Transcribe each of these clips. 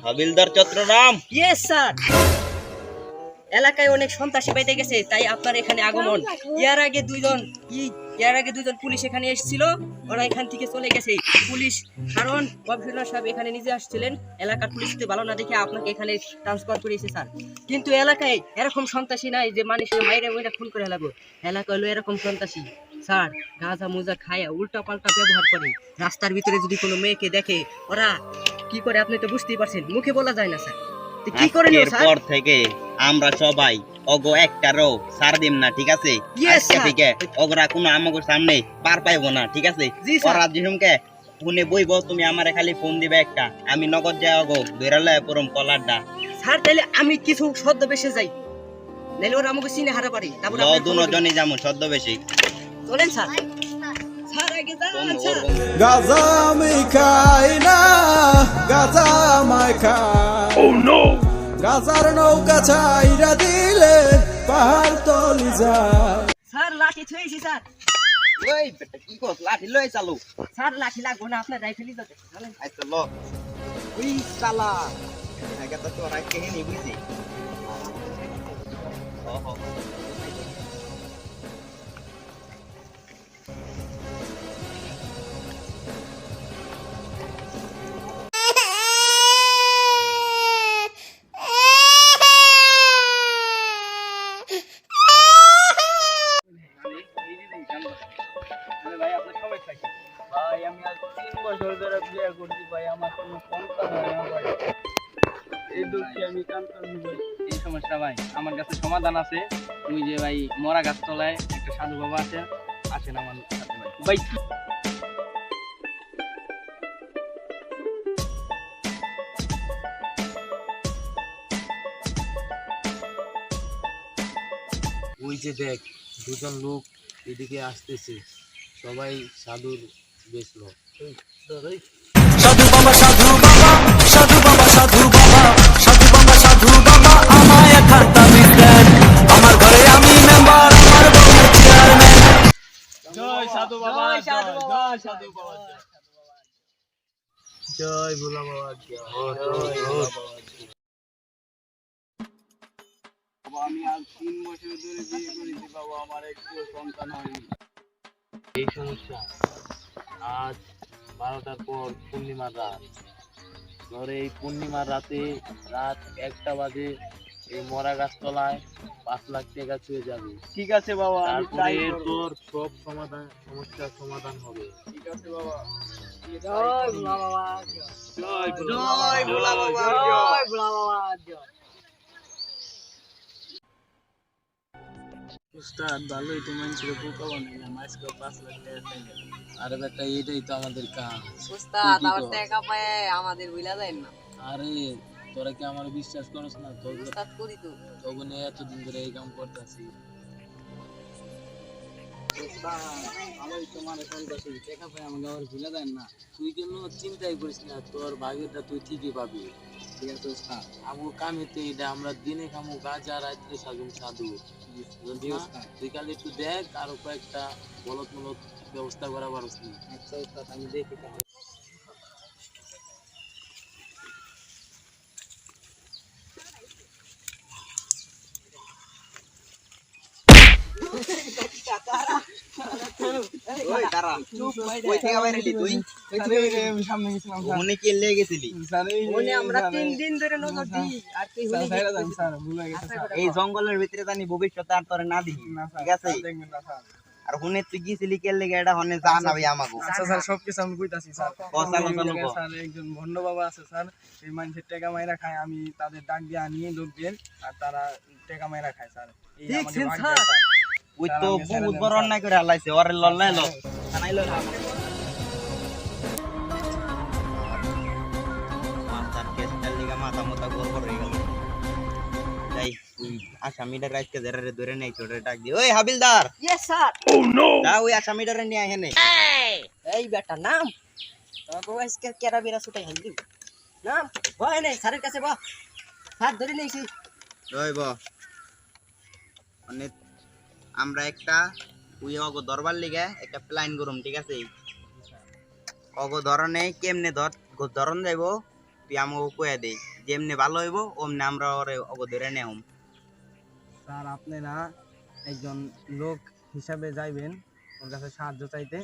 হাবিলদার Chittagong. Yes sir. এলাকায় অনেক সন্ত্রাসী পাইতে গেছে, তাই আপনার এখানে আগমন। ইয়ার আগে দুজন পুলিশ এখানে এসেছিল, ওরা এখান থেকে চলে গেছে পুলিশ, কারণ কমিশনার সাহেব এখানে নিজে আসছিলেন। এলাকার পুলিশকে ভালো না দেখে আপনাকে এখানে ট্রান্সফার করেছে স্যার। কিন্তু এলাকায় এরকম সন্ত্রাসী নাই যে মানুষের মাইরে মাইরে খুন করে লাগবে। এলাকা হলো এরকম সন্ত্রাসী স্যার, গাঁজা মোজা খায়া উল্টা পাল্টা ব্যবহার করে। রাস্তার ভিতরে যদি কোনো মেয়েকে দেখে ওরা কি করে আপনি তো বুঝতেই পারছেন, মুখে বলা যায় না স্যার। তো কি করে নিও স্যার? এরপর থেকে আমরা সবাই অগো একটারও ছাড় দিম না, ঠিক আছে? Yes, আজকে sir. থেকে ওগরা কোনো আমাদের সামনে পার পাইবো না, ঠিক আছে? জি, sir. ওরা যেরকমকে ফোনে বইব, তুমি আমারে খালি ফোন দিবে একটা, আমি নগদ যাই অগো ধরে পরম কলারটা। স্যার তাহলে আমি কিছু সদ্য বেশে যাই, নাহলে ওরা আমাকে চিনে হারা পারি। তারপর ল দুজনই যাবো সদ্য বেশি। চলেন স্যার। স্যার আগে যান স্যার। গাজা আমি খাই না, গাজা আমায় খাই। Oh no! গাজার নৌকা ছাইরা দিলে পাহাড় তলি যায়। স্যার লাঠি থুয়েছি স্যার। ওই বেটা কি কস, লাঠি লই চালু। স্যার লাঠি লাগবো না, আপনার রাইফেলই যাচ্ছে। চলেন। আচ্ছা ল। ওই শালা আগে তো তোরা কেহে নি বুঝি। ওহো ভাই, আপনার সমস্যা কি? ভাই আমি আজ 3 বছর ধরে বিয়ে করছি ভাই, আমার কোনো সন্তান হয় না ভাই। এই দুঃখে আমি কাঁদতেছি ভাই। এই সমস্যা ভাই আমার কাছে সমাধান আছে। ওই যে ভাই মরা গাছ তলায় একটা সাধু বাবা আছে, আসেন আমার সাথে ভাই। ভাই ওই যে দেখ, দুজন লোক এদিকে আসতেছে, সবাই সাধুর বেশলো। সাধু বাবা, সাধু বাবা, সাধু বাবা, সাধু বাবা, সাধু বাবা, সাধু বাবা আমায় খাতা দিতেন। আমার ঘরে আমি মেম্বার, আমার বউ চেয়ারম্যান। জয় সাধু বাবা, জয় সাধু বাবা, জয় সাধু বাবা, জয় ভোলা বাবা, জয় ভোলা বাবা। বাবা আমি আজ 3 বছর ধরে বিয়ে করেছি বাবা, আমার একটু সন্তান হয়নি। এই সমস্যা আজ 12টার পর পূর্ণিমার রাত, ধরে এই পূর্ণিমার রাতে রাত 1টা বাজে এই মরা গাছতলায় 5 লাখ টাকা ছুঁয়ে যাবে। ঠিক আছে বাবা, তারপরে তোর সব সমস্যার সমাধান হবে। ঠিক আছে বাবা। জয় ভোলা বাবা, জয় জয় ভোলা বাবা, জয় ভোলা বাবা, জয়। উস্তাদ ভালোই তো মানুষের বোকা বানাইলাম, আজকে 5 লাখ টাকা খাইলাম। আরে বেটা এটাই তো আমাদের কাজ। উস্তাদ আবার টাকা পায় আমাদের ভুলা যায় না। আরে তোরা কি আমার বিশ্বাস করছ না? উস্তাদ করি তো। তখন এতদিন ধরে এই কাম করতেছি। ভালোই তোমার সন্তাসী টাকা পাই, আমাকে আবার ভুলে দেন না। তুই কেন চিন্তাই করিস না, তোর ভাগেরটা তুই ঠিকই পাবি। ঠিক আছে উস্তাদ, আমু কামিতে এটা আমরা দিনে খামু গাজা, রাত্রে সাজুম সাধু। তুই খালি একটু দেখ, আরো কয়েকটা বলত মলত ব্যবস্থা করা পারস না। আচ্ছা উস্তাদ, আমি দেখি তাহলে। ওই দাঁড়া। ওই থেকে বাইরে এলি তুই? সামনে গেছিলাম ওখানে কি লেগে গেছিলি? মনে আমরা 3 দিন ধরে নজর দিই, আর তুই হলি এই জঙ্গলের ভিতরে জানি ভবিষ্যতে আর তোরে না দিই, ঠিক আছে? আর হুনে তুই গিয়েছিলি কে লেগে, এটা হনে জানাবি আমাকে। আচ্ছা স্যার, সবকিছু আমি কইতাছি স্যার। চালু চালু কর। স্যার একজন ভণ্ড বাবা আছে স্যার, এই মানুষের টাকা মাইরা খায়, আমি তাদের ডাক দিয়ে আনি লোকদের, আর তারা টাকা মাইরা খায় স্যার। এই ঠিক আমাদের ভাগ্য স্যার। স্যার। ওই তো বহুত বড় অন্যায় করে হালাইছে, ওরে লল্লাই লো জানাইলো না। মাথার কেসটার লিগা মাথা মতা গড়বড় হয়ে গেল। তাই ওই আসামিটার রাইতকে ধরে ধরে নেই, ছোটরে ডাক দি। ওই হাবিলদার, ইয়েস স্যার। যা ওই আসামিটারে নিয়ে আয় হেনে। এই বেটা নাম, তোর আজকে কেরা বেরা ছুটাই হাইলি নাম, ভয় নেই স্যারের কাছে বা স্যার ধরে নিয়েছি। ওই ব অনেক আমরা একটা ওই অগো ধরবার লিগে একটা প্ল্যান করুম, ঠিক আছে? অগো ধরনে কেমনে ধরন যাইব তুই আমাকে কয়ে দে, যেমনি ভালো হইব অমনি আমরা ওরে অবধরে নেম। স্যার আপনারা একজন লোক হিসাবে যাইবেন ওর কাছে সাহায্য চাইতে,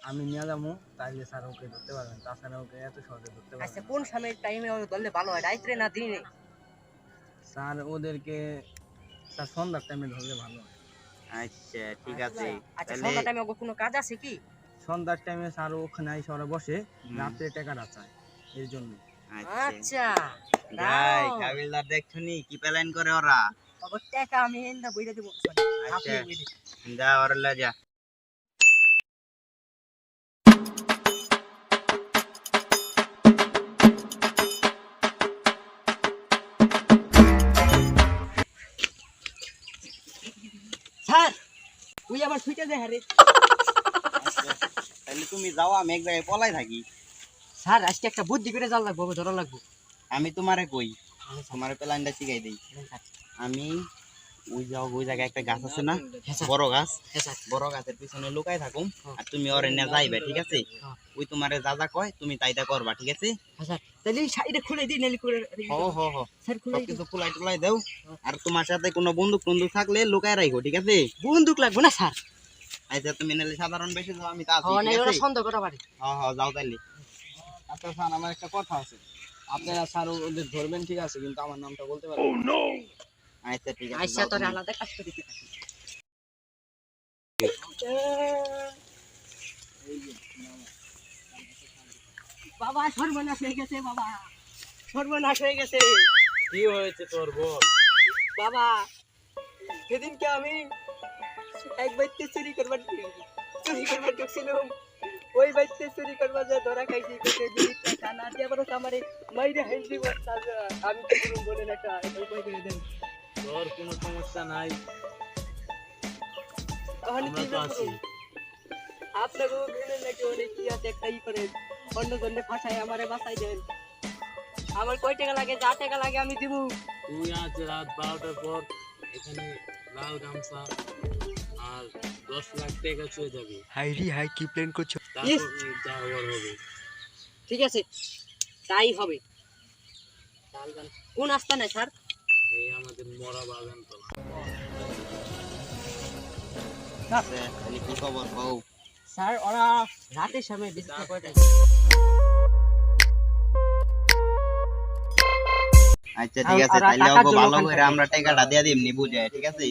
আমি নিয়ে যাবো, তাইলে স্যার ওকে ধরতে পারবেন, তাছাড়া ওকে এত সহজে ধরতে আচ্ছা পারবেন না। কোন সময়ের টাইমে ধরলে ভালো হয়, রাত্রে না দিনে? স্যার ওদেরকে স্যার সন্ধ্যার টাইমে ধরলে ভালো হয়। আচ্ছা ঠিক আছে, আচ্ছা তাহলে সন্ধ্যা টাইমে কোনো কাজ আছে কি? সন্ধ্যার টাইমে স্যার ওখানে আইসা ওরা বসে হুম। রাত্রে টাকাটা চায়, এর জন্য। আচ্ছা আচ্ছা যাই, দাও। কাবিলদার দেখছনি কি প্ল্যান করে ওরা। বাবা টাকা আমি এন্ডা বইরা দেব। আচ্ছা যা ওরা লে যা। স্যার তুই আবার ছুটে দে হারে। তাহলে তুমি যাও, আমি এক জায়গায় পলাই থাকি। স্যার আজকে একটা বুদ্ধি করে জাল লাগবো, ধরা লাগবো। আমি তোমারে কই, তোমার প্ল্যানটা শিখাই দেই। আমি ওই জায়গায় একটা গাছ আছে না, হ্যাঁ স্যার। বড় গাছ, হ্যাঁ স্যার। বড় গাছের পিছনে লুকাই থাকুম, হ্যাঁ। আর তুমি ওরে নিয়ে যাইবে, ঠিক আছে? হ্যাঁ। ওই তোমারে যা যা কয় তুমি তাইটা করবা, ঠিক আছে? হ্যাঁ স্যার তাহলে এই সাইডে খুলে দিই নালি করে। হো হো হো, স্যার খুলে দিই। সবকিছু ফুলাই টুলাই দেও। আর তোমার সাথে কোনো বন্দুক টন্দুক থাকলে লুকাই রাখো, ঠিক আছে? বন্দুক লাগবে না স্যার? আচ্ছা তুমি নালে সাধারণ বেশি যাও, আমি তা আছি, হ্যাঁ না ঠিক ওরা আছে? সন্দেহ করা পারে। হ্যাঁ হ্যাঁ যাও তাইলে। আচ্ছা স্যার আমার একটা কথা আছে, আপনারা স্যার ওদের ধরবেন ঠিক আছে, কিন্তু আমার নামটা বলতে পারবেন না। আচ্ছা ঠিক আছে আচ্ছা যাও তোর তুমি। আলাদা কাজ করে দিতে থাকি। বাবা সর্বনাশ হয়ে গেছে, বাবা সর্বনাশ হয়ে গেছে। কি হয়েছে তোর বল? বাবা সেদিনকে আমি এক বাইতে চুরি করবার ঢুকছিলাম, ওই বাইতে চুরি করবার যা ধরা খাইছি, টাকা না দিয়ে আবার আমারে মাইরে হাইছি। আমি তো কোনো বলেন একটা উপায় করে দেন। তোর কোনো সমস্যা নাই, তাহলে আমরা কি তো আছি। আপনাকেও গেলেন নাকি অনেক কি আছে একটা ই করে অন্য জন্য ফাঁসায় আমারে বাঁচাই দেন। আমার কয় টাকা লাগে, যা টাকা লাগে আমি দিব। তুই আজ রাত 12টার পর এখানে লাল গামছা আর 10 লাখ টাকা চলে যাবে। হাই কি প্ল্যান করছো? তারপর যা হওয়ার হবে। ঠিক আছে তাই হবে। কোন আস্থা নাই স্যার? এই আমাদের মরা বাগান তলা। আচ্ছা, তাহলে কি খবর কও? স্যার ওরা রাতের সময় বিজনেস করে। আচ্ছা ঠিক আছে, আর তাইলে টাকার ওকে জন্য ভালো ওখানে করে আমরা টাকাটা দিয়ে দিমনি, বুঝে, ঠিক আছে?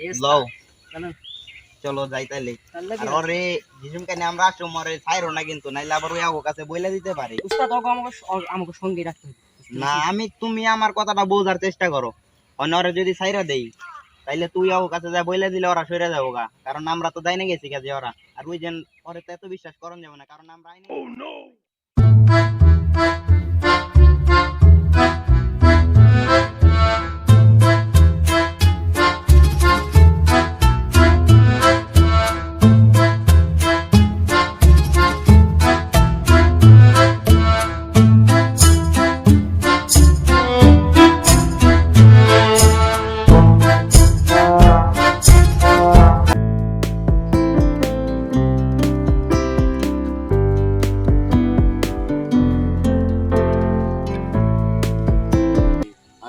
Yes, লও চলো। চলো যাই তাইলে। তাহলে আর ওরে যিজুমকানে আমরা আসো, মরে ছাইরো না কিন্তু, নাইলে আবার ওই আগো কাছে বইলা দিতে পারে। উস্তাদ ওকে আমাকে সঙ্গে রাখতে হবে। না তুমি আমার কথাটা বোঝার চেষ্টা করো। অন্যরে যদি ছাইরা দেই তাইলে তুই আগো কাছে যা বইলা দিলে ওরা সইরা যাবো গা, কারণ আমরা তো যাই না গেছি কাজে ওরা। আর ওই যে ওরে তো এত বিশ্বাস করন যাবে না, কারণ আমরা আইনি।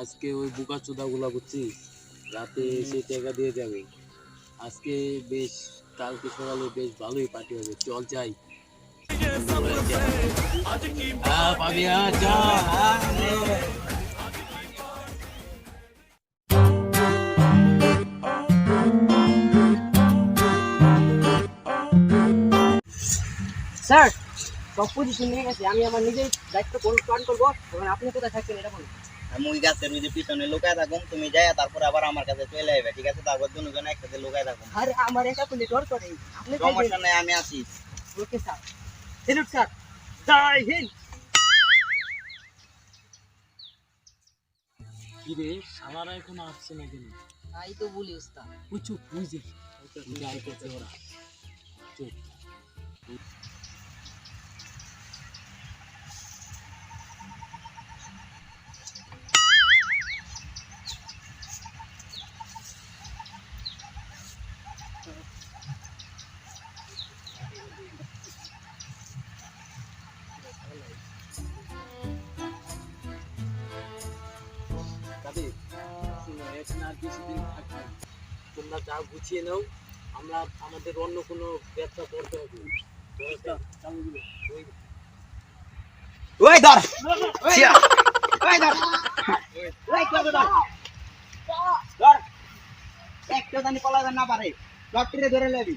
আজকে ওই বুকা চোদা গুলা বুঝছিস, রাতে এসে টাকা দিয়ে যাবে। আজকে বেশ, কালকে সকালে বেশ ভালোই পার্টি হবে, চল যাই। পাবি যা। স্যার সব পজিশন নিয়ে গেছে, আমি আমার নিজের দায়িত্ব পালন করবো। এবং আপনি কোথায় থাকবেন এটা বলুন। আমি ওই গাছের ওই যে পিছনে লুকায় থাকুন, তুমি যাই তারপর আবার আমার কাছে চলে আসবে, ঠিক আছে? তারপর দুজন একসাথে লুকায় থাকুন। আরে আমার এটা করলে ডর করে, আপনি সমস্যা নাই, আমি আছি। Okay sir. সেলুট স্যার, জয় হিন্দ। কি রে, শালারা এখনো আসছে না কেন? তাই তো বলি উস্তাদ। চুপ, ওই যে যাই করছে ওরা, চুপ। তোমরা যা গুছিয়ে নাও, আমরা আমাদের অন্য কোনো ব্যবসা করতে হবে। ওই ধর ছিয়া, ওই ধর ওই কত ধর ধর একটা জানি পলাবে না পারে লটরিতে ধরে লেবি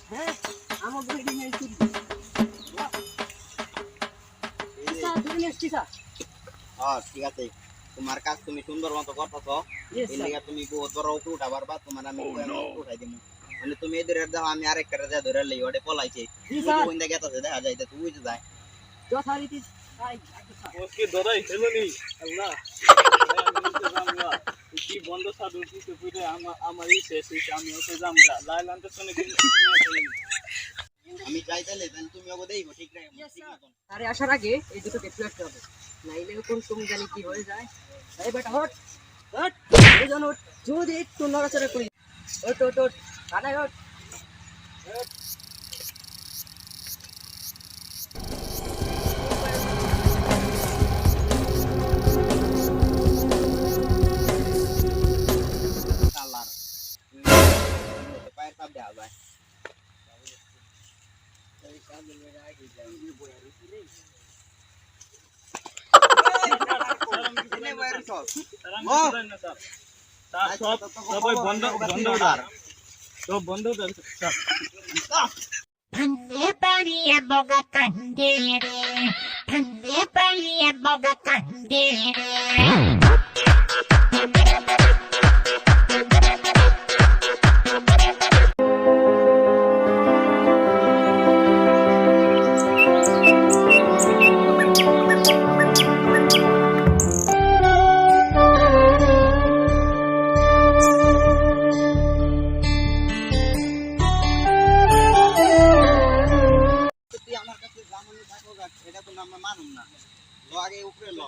হ্যাঁ আমার বই নিয়ে এসেছি স্যার ধরে নিয়ে এসেছি স্যার হ্যাঁ ঠিক আছে তোমার কাজ তুমি সুন্দর মতো করতেছো Yes, এই sir. লিগা তুমি বহুত বড় উপরে উঠা পারবা তোমার আমি উঠাই দিমু মানে তুমি এদের দেখো আমি আরেকটা যা ধরে লই ওটা পলাইছে জি স্যার কোন দিকে গেছে দেখা যায় তুই বুঝে যায় যথারীতি তাই স্যার ওকে ধরাই ফেলনি আল্লাহ আমরা কি বন্ধ সাধু কিছু পুরে আমার এই শেষ হইছে, আমি ওকে জামগা লাইলান্তে শুনে কিন্তু আমি যাই তাহলে তুমি ওকে দেইবো ঠিক নাই Yes, ঠিক sir. মতন আরে আসার আগে এই দুটো দেখতে রাখতে হবে নাইলে কোন সময় জানি কি হয়ে যায় এই বেটা হট হট এই জন হট যদি একটু নড়াচড়া করি ওট ওট ওট কানে হট সালার পায়ের চাপ দেওয়া যায় এনে বাইরে চল সব সবাই বন্ধ বন্ধ উঠার সব বন্ধ উঠার sir Pande pariye boga kandere, pande pariye boga kandere. তুই আমার কাছে জামানি থাকো এটা তো আমরা মানুম না লো আগে উপরে লো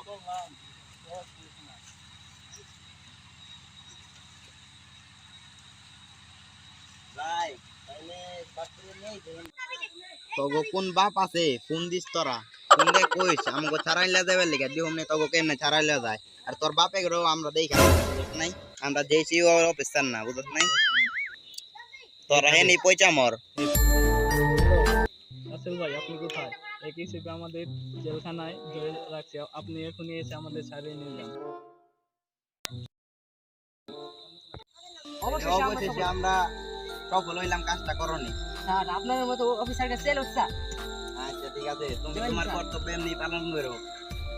যাই তাইলে বাথরুমে নেই দেন তগো কোন বাপ আছে ফোন দিস তোরা ফোন দে কইস আমাকে ছাড়াইলা যাবে লাগা দিও নে তগো কেমনে ছাড়াইলা যায় আর তোর বাপে গরো আমরা দেই খাই বুঝছ নাই আমরা যেইছি ও অফিসার না বুঝছ নাই তোরা হেনি পয়সা মর আসল ভাই আপনি কোথায়? এক হিসেবে আমাদের জেলখানায় ধরে রাখছে, আপনি এখনই এসে আমাদের ছাড়িয়ে নিয়ে যান। অবশ্যই অবশেষে আমরা সফল হইলাম কাজটা করনি স্যার আপনার মতো অফিসারকে সেল হচ্ছে আচ্ছা ঠিক আছে তুমি জয় তোমার স্যার। কর্তব্য এমনি পালন করো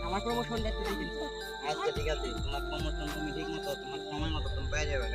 আমার প্রমোশন দেখতে দিন আচ্ছা ঠিক আছে তোমার প্রমোশন তুমি ঠিক মতো তোমার সময় মতো তুমি পেয়ে যাবে